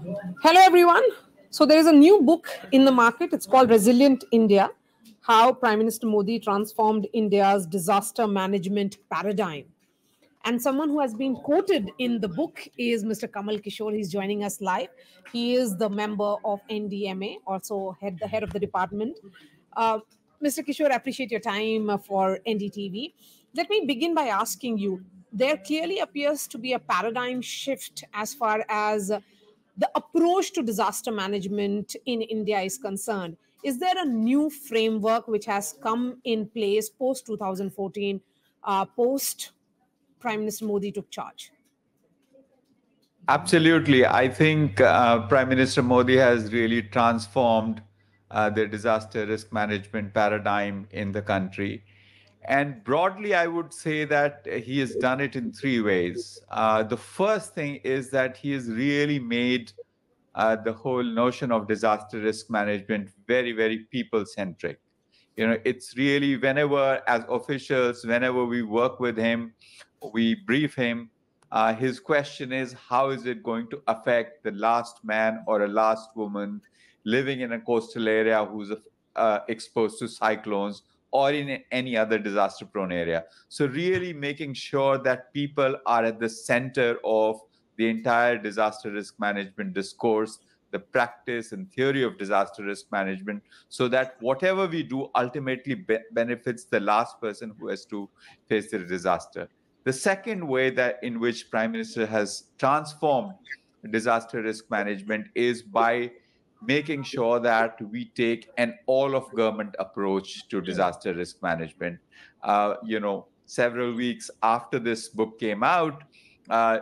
Hello, everyone. So, there is a new book in the market. It's called Resilient India: How Prime Minister Modi Transformed India's Disaster Management Paradigm. And someone who has been quoted in the book is Mr. Kamal Kishore. He's joining us live. He is the member of NDMA, also the head of the department. Uh, Mr. Kishore, I appreciate your time for NDTV. Let me begin by asking you, there clearly appears to be a paradigm shift as far as the approach to disaster management in India is concerned. Is there a new framework which has come in place post 2014, post Prime Minister Modi took charge? Absolutely. I think Prime Minister Modi has really transformed the disaster risk management paradigm in the country. And broadly, I would say that he has done it in three ways. The first thing is that he has really made the whole notion of disaster risk management very, very people-centric. It's really whenever, as officials, whenever we work with him, we brief him, his question is, how is it going to affect the last man or a last woman living in a coastal area who's exposed to cyclones or in any other disaster-prone area? So really making sure that people are at the center of the entire disaster risk management discourse, the practice and theory of disaster risk management, so that whatever we do ultimately benefits the last person who has to face the disaster. The second way that in which Prime Minister has transformed disaster risk management is by making sure that we take an all-of-government approach to disaster risk management. Several weeks after this book came out,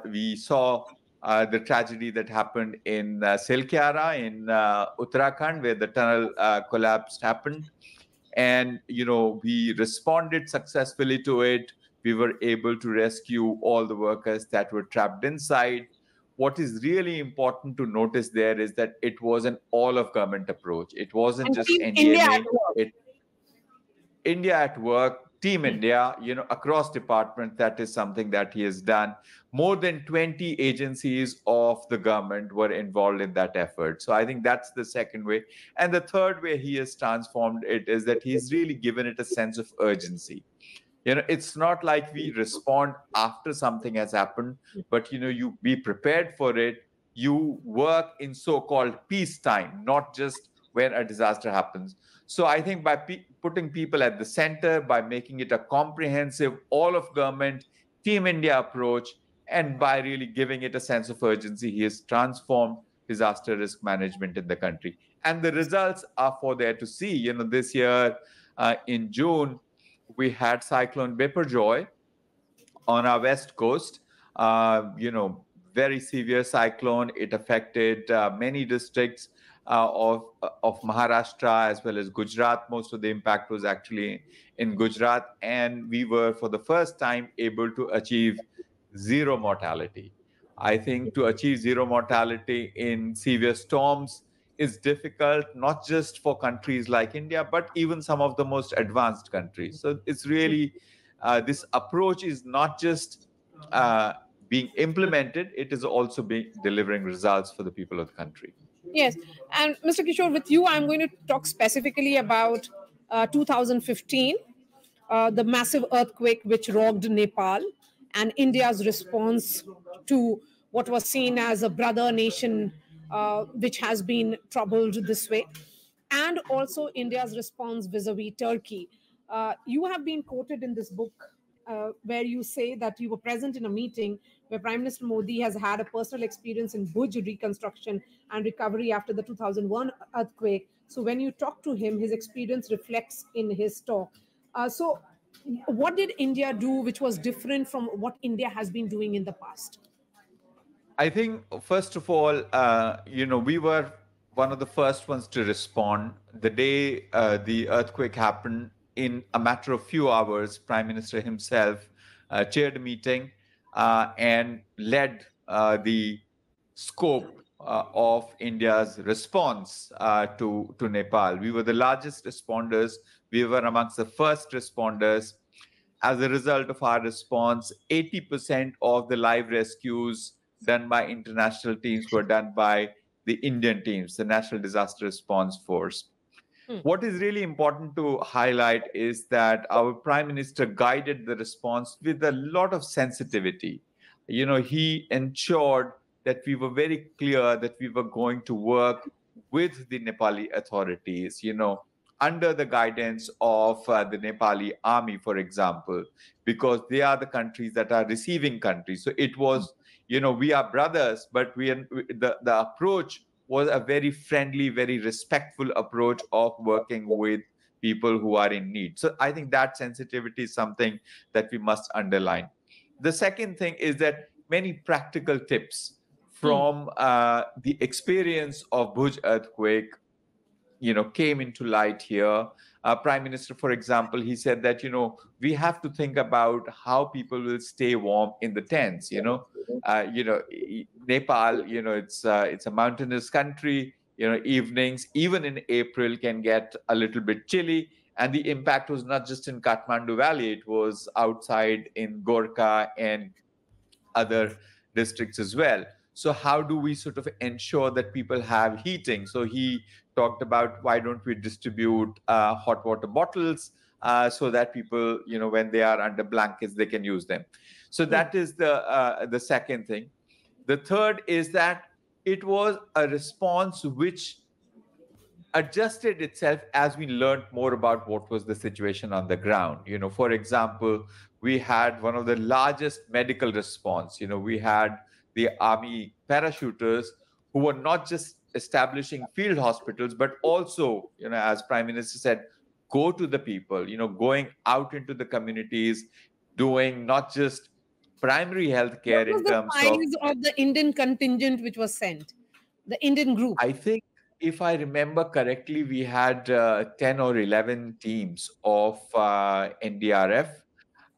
we saw the tragedy that happened in Silkyara in Uttarakhand, where the tunnel collapse happened. And, we responded successfully to it. We were able to rescue all the workers that were trapped inside. What is really important to notice there is that it was an all-of-government approach. It wasn't just NDMA. India at work, Team India, across departments, that is something that he has done. More than 20 agencies of the government were involved in that effort. So I think that's the second way. And the third way he has transformed it is that he's really given it a sense of urgency. It's not like we respond after something has happened, but, you be prepared for it. You work in so-called peacetime, not just when a disaster happens. So I think by putting people at the center, by making it a comprehensive, all-of-government, Team India approach, and by really giving it a sense of urgency, he has transformed disaster risk management in the country. And the results are for there to see. This year in June, we had Cyclone Biparjoy on our west coast. Very severe cyclone. It affected many districts of Maharashtra as well as Gujarat. Most of the impact was actually in Gujarat. And we were, for the first time, able to achieve zero mortality. I think to achieve zero mortality in severe storms is difficult, not just for countries like India, but even some of the most advanced countries. So it's really, this approach is not just being implemented, it is also delivering results for the people of the country. Yes. And Mr. Kishore, with you, I'm going to talk specifically about 2015, the massive earthquake which rocked Nepal, and India's response to what was seen as a brother nation which has been troubled this way, and also India's response vis-a-vis Turkey. You have been quoted in this book where you say that you were present in a meeting where Prime Minister Modi has had a personal experience in Bhuj reconstruction and recovery after the 2001 earthquake. So when you talk to him, his experience reflects in his talk. So what did India do which was different from what India has been doing in the past? I think, first of all, we were one of the first ones to respond. The day the earthquake happened, in a matter of few hours, Prime Minister himself chaired a meeting and led the scope of India's response to Nepal. We were the largest responders. We were amongst the first responders. As a result of our response, 80% of the live rescues done by international teams were done by the Indian teams, the National Disaster Response Force. What is really important to highlight is that our Prime Minister guided the response with a lot of sensitivity. He ensured that we were very clear that we were going to work with the Nepali authorities, under the guidance of the Nepali army, for example, because they are the countries that are receiving countries. So it was, we are brothers, but the approach was a very friendly, very respectful approach of working with people who are in need. So I think that sensitivity is something that we must underline. The second thing is that many practical tips from the experience of Bhuj earthquake came into light here. Prime Minister, for example, he said that we have to think about how people will stay warm in the tents. Nepal, it's a mountainous country. Evenings even in April can get a little bit chilly, and the impact was not just in Kathmandu Valley; it was outside in Gorkha and other districts as well. So how do we sort of ensure that people have heating? So he talked about why don't we distribute hot water bottles so that people, when they are under blankets, they can use them. So that is the second thing. The third is that it was a response which adjusted itself as we learned more about what was the situation on the ground. For example, we had one of the largest medical response. We had the army parachuters who were not just establishing field hospitals, but also, as Prime Minister said, go to the people, going out into the communities, doing not just primary health care What was in the terms size of the Indian contingent which was sent? The Indian group? I think if I remember correctly, we had 10 or 11 teams of NDRF.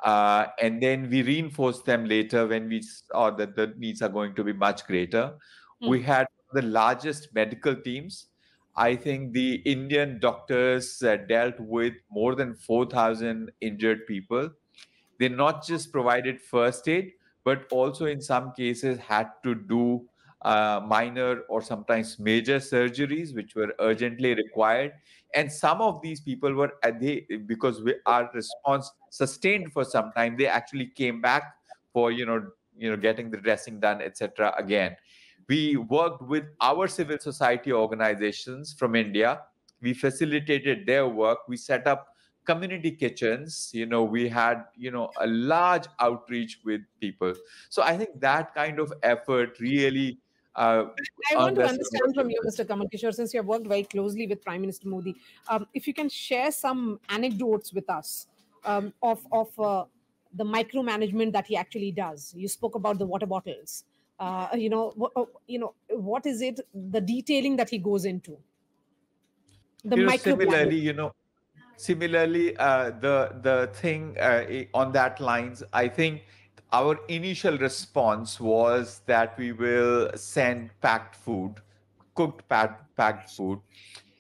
And then we reinforced them later when we saw that the needs are going to be much greater. We had the largest medical teams. I think the Indian doctors dealt with more than 4,000 injured people. They not just provided first aid, but also in some cases had to do minor or sometimes major surgeries, which were urgently required. And some of these people were, because our response sustained for some time, they actually came back for, getting the dressing done, etc. again. We worked with our civil society organizations from India. We facilitated their work. We set up community kitchens. We had a large outreach with people. So I think that kind of effort really I want earned to us. understand from you, Mr. Kamal Kishore, since you have worked very closely with Prime Minister Modi, if you can share some anecdotes with us of the micromanagement that he actually does. You spoke about the water bottles. What is it? The detailing that he goes into. The micromanagement. Similarly, the thing on that lines, I think our initial response was that we will send packed food, packed food.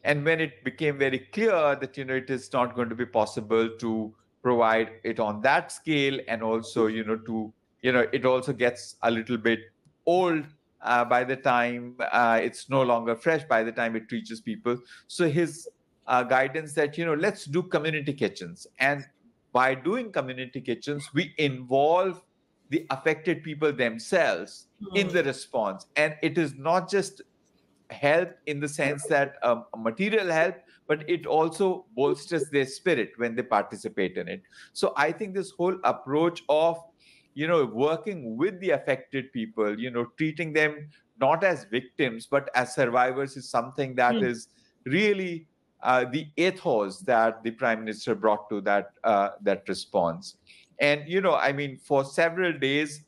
And when it became very clear that it is not going to be possible to provide it on that scale, and also it also gets a little bit old by the time it's no longer fresh by the time it reaches people. So his guidance that let's do community kitchens, and by doing community kitchens we involve the affected people themselves in the response. And it is not just help in the sense that material help, but it also bolsters their spirit when they participate in it. So I think this whole approach of working with the affected people, treating them not as victims but as survivors, is something that is really the ethos that the Prime Minister brought to that response. And I mean, for several days,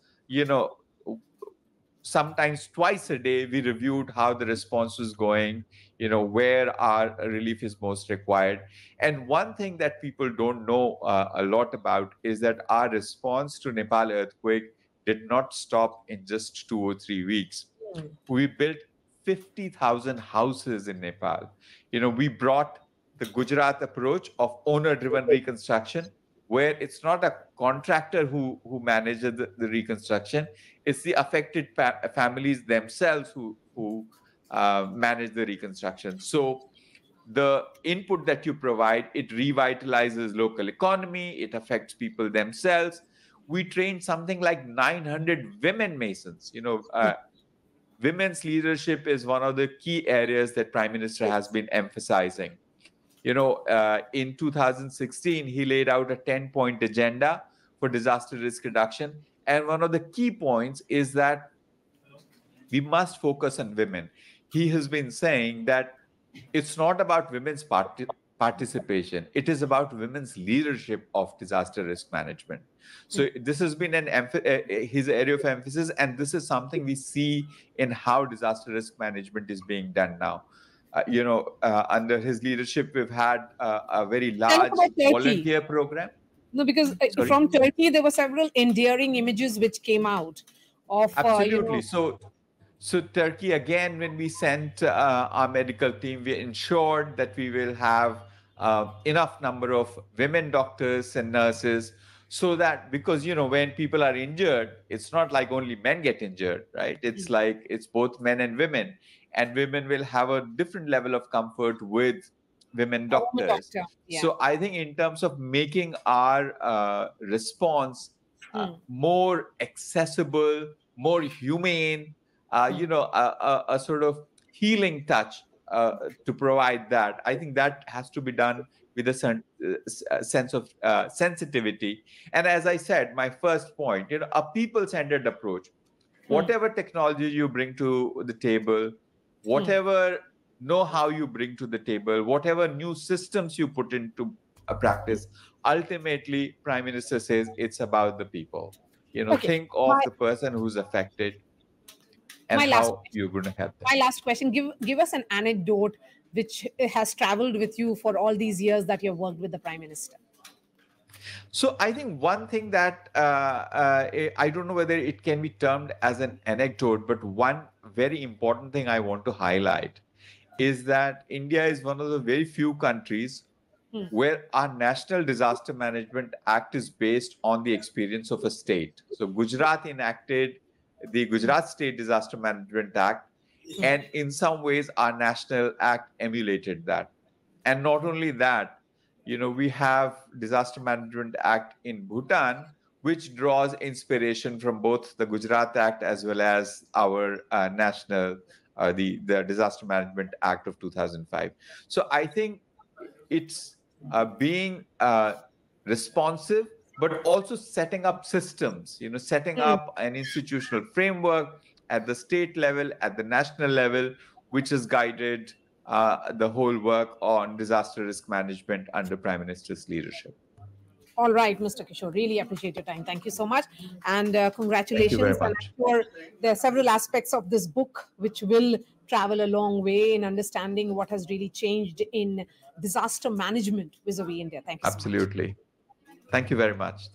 sometimes twice a day, we reviewed how the response was going, where our relief is most required. And one thing that people don't know a lot about is that our response to Nepal earthquake did not stop in just 2 or 3 weeks. We built 50,000 houses in Nepal. We brought the Gujarat approach of owner-driven reconstruction, where it's not a contractor who manages the reconstruction. It's the affected families themselves who manage the reconstruction. So the input that you provide, it revitalizes local economy, it affects people themselves. We trained something like 900 women masons. Women's leadership is one of the key areas that Prime Minister has been emphasizing. In 2016, he laid out a 10-point agenda for disaster risk reduction. And one of the key points is that we must focus on women. He has been saying that it's not about women's participation. It is about women's leadership of disaster risk management. So this has been his area of emphasis, and this is something we see in how disaster risk management is being done now. Under his leadership, we've had a very large volunteer program. No, because from Turkey, there were several endearing images which came out of... Absolutely. So Turkey, again, when we sent our medical team, we ensured that we will have enough number of women doctors and nurses, so that, because, when people are injured, it's not like only men get injured, right? It's like it's both men and women. And women will have a different level of comfort with women doctors. Yeah. So I think in terms of making our response more accessible, more humane, a sort of healing touch to provide that, I think that has to be done with a sense of sensitivity. And as I said, my first point, a people-centered approach. Whatever technology you bring to the table, whatever know-how you bring to the table, whatever new systems you put into a practice, ultimately, Prime Minister says it's about the people. Think of the person who's affected and how you're going to help them. My last question, give us an anecdote which has traveled with you for all these years that you've worked with the Prime Minister. So I think one thing that I don't know whether it can be termed as an anecdote, but one very important thing I want to highlight is that India is one of the very few countries where our National Disaster Management Act is based on the experience of a state. So Gujarat enacted the Gujarat State Disaster Management Act, and in some ways our national act emulated that. And not only that, we have Disaster Management Act in Bhutan, which draws inspiration from both the Gujarat Act as well as our national, the Disaster Management Act of 2005. So I think it's being responsive, but also setting up systems, setting up an institutional framework at the state level, at the national level, which has guided the whole work on disaster risk management under Prime Minister's leadership. All right, Mr. Kishore, really appreciate your time. Thank you so much. And congratulations. Thank you very much. And I'm sure there are several aspects of this book which will travel a long way in understanding what has really changed in disaster management vis-a-vis India. Thank you so much. Absolutely. Thank you very much.